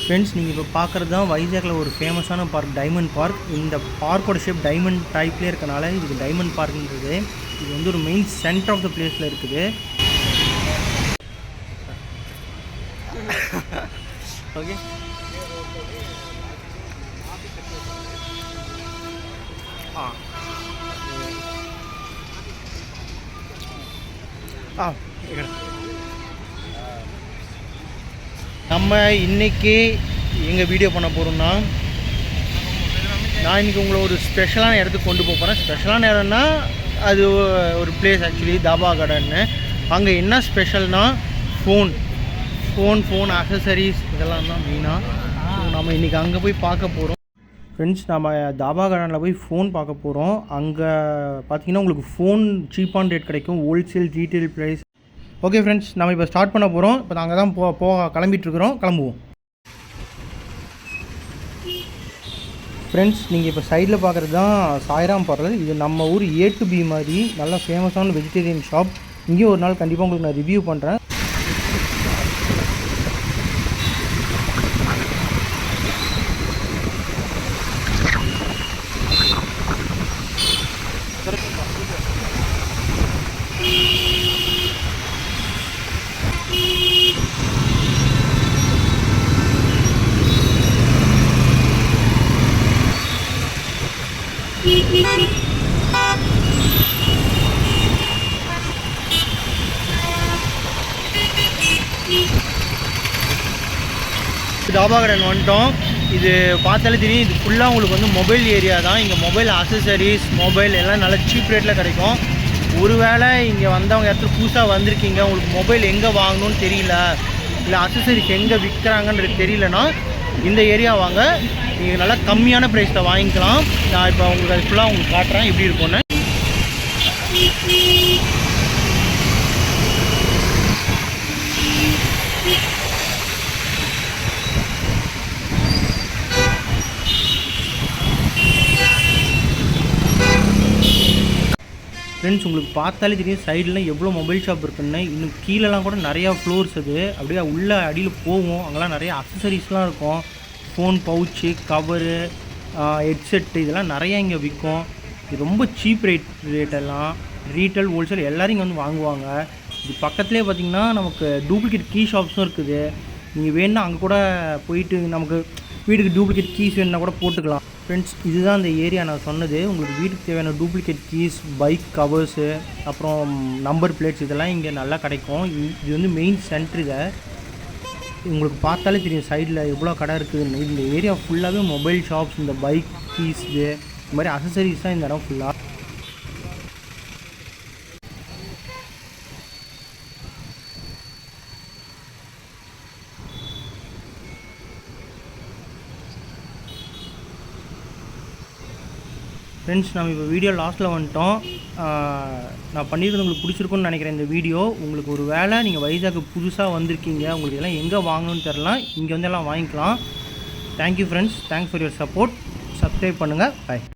Friends, நீங்கள் இப்போ பார்க்குறது தான் வைஜாகில் ஒரு ஃபேமஸான பார்க், டைமண்ட் பார்க். இந்த பார்க்கோட ஷேப் டைமண்ட் டைப்லேயே இருக்கனால இதுக்கு டைமண்ட் பார்க்குன்றது. இது வந்து ஒரு மெயின் சென்டர் ஆஃப் த பிளேஸில் இருக்குது. ஓகே, நம்ம இன்றைக்கி எங்கள் வீடியோ பண்ண போகிறோம்னா, நான் இன்றைக்கி உங்களை ஒரு ஸ்பெஷலான இடத்துக்கு கொண்டு போக போகிறேன். ஸ்பெஷலான இடம்னா அது ஒரு பிளேஸ், ஆக்சுவலி தாபா கார்டன்னு. அங்கே என்ன ஸ்பெஷல்னால் ஃபோன் அக்சசரிஸ் இதெல்லாம் தான் மெயினாக. நம்ம இன்றைக்கி அங்கே போய் பார்க்க போகிறோம். ஃப்ரெண்ட்ஸ், நம்ம தாபா கார்டனில் போய் ஃபோன் பார்க்க போகிறோம். அங்கே பார்த்தீங்கன்னா உங்களுக்கு ஃபோன் சீப்பான ரேட் கிடைக்கும், wholesale retail price. Okay friends, நம்ம இப்போ ஸ்டார்ட் பண்ண போகிறோம். இப்போ நாங்கள் தான் கிளம்பிட்டுருக்குறோம். கிளம்புவோம். ஃப்ரெண்ட்ஸ், நீங்கள் இப்போ சைடில் பார்க்குறது தான் சாய்ராம் பார்லர். இது நம்ம ஊர் A to B மாதிரி நல்ல ஃபேமஸான வெஜிடேரியன் ஷாப். இங்கேயும் ஒரு நாள் கண்டிப்பாக உங்களுக்கு நான் ரிவ்யூ பண்ணுறேன். தாபா கார்டன் வந்துட்டோம். இது பார்த்தாலே தெரியும், இது ஃபுல்லாக உங்களுக்கு வந்து மொபைல் ஏரியா தான். இங்கே மொபைல் அக்சசரிஸ், மொபைல் எல்லாம் நல்ல சீப் ரேட்டில் கிடைக்கும். ஒருவேளை இங்கே வந்தவங்க இடத்துல புதுசாக வந்திருக்கீங்க, உங்களுக்கு மொபைல் எங்கே வாங்கணும்னு தெரியல, இல்லை அக்சசரிஸ் எங்கே விற்கிறாங்கன்றது தெரியலனா இந்த ஏரியா வாங்க. நீங்கள் நல்லா கம்மியான ப்ரைஸில் வாங்கிக்கலாம். நான் இப்போ உங்களுக்கு அது ஃபுல்லாக உங்களுக்கு காட்டுறேன் எப்படி இருக்கும்னு. ஃப்ரெண்ட்ஸ், உங்களுக்கு பார்த்தாலே தெரியும் சைடில் எவ்வளோ மொபைல் ஷாப் இருக்குன்னு. இன்னும் கீழெலாம் கூட நிறையா ஃப்ளோர்ஸ். அது அப்படியே உள்ள அடியில் போகும். அங்கெல்லாம் நிறைய அக்சசரிஸ்லாம் இருக்கும். ஃபோன் பவுச்சு, கவரு, ஹெட்செட்டு இதெல்லாம் நிறையா இங்கே விற்கும். இது ரொம்ப சீப் ரேட்டெல்லாம். ரீட்டெயில், ஹோல்சேல் எல்லோரும் இங்கே வந்து வாங்குவாங்க. இது பக்கத்துலேயே பார்த்திங்கன்னா நமக்கு டூப்ளிகேட் கீ ஷாப்ஸும் இருக்குது. நீங்கள் வேணுன்னா அங்கே கூட போயிட்டு நமக்கு வீட்டுக்கு டூப்ளிகேட் கீஸ் வேணுன்னா கூட போட்டுக்கலாம். ஃப்ரெண்ட்ஸ், இதுதான் அந்த ஏரியா நான் சொன்னது. உங்களுக்கு வீட்டுக்கு தேவையான டூப்ளிகேட் கீஸ், பைக் கவர்ஸு, அப்புறம் நம்பர் பிளேட்ஸ் இதெல்லாம் இங்கே நல்லா கிடைக்கும். இது வந்து மெயின் சென்டர். இதை உங்களுக்கு பார்த்தாலே தெரியும் சைடில் எவ்வளோ கடை இருக்குதுன்னு. இந்த ஏரியா ஃபுல்லாகவே மொபைல் ஷாப்ஸ், இந்த பைக் கீஸ், இந்த மாதிரி அக்சசரிஸ் தான் இந்த இடம் ஃபுல்லாக. ஃப்ரெண்ட்ஸ், நம்ம இப்போ வீடியோ லாஸ்ட்டில் வந்துட்டோம். நான் பண்ணியிருக்கிறது உங்களுக்கு பிடிச்சிருக்குன்னு நினைக்கிறேன். இந்த வீடியோ உங்களுக்கு ஒரு வேளை நீங்கள் வைஜாக் புதுசாக வந்திருக்கீங்க, உங்களுக்கு எல்லாம் எங்கே வாங்கணும்னு தெரில, இங்கே வந்து எல்லாம் வாங்கிக்கலாம். Thank you friends, thanks for your support. Subscribe பண்ணுங்கள். பை.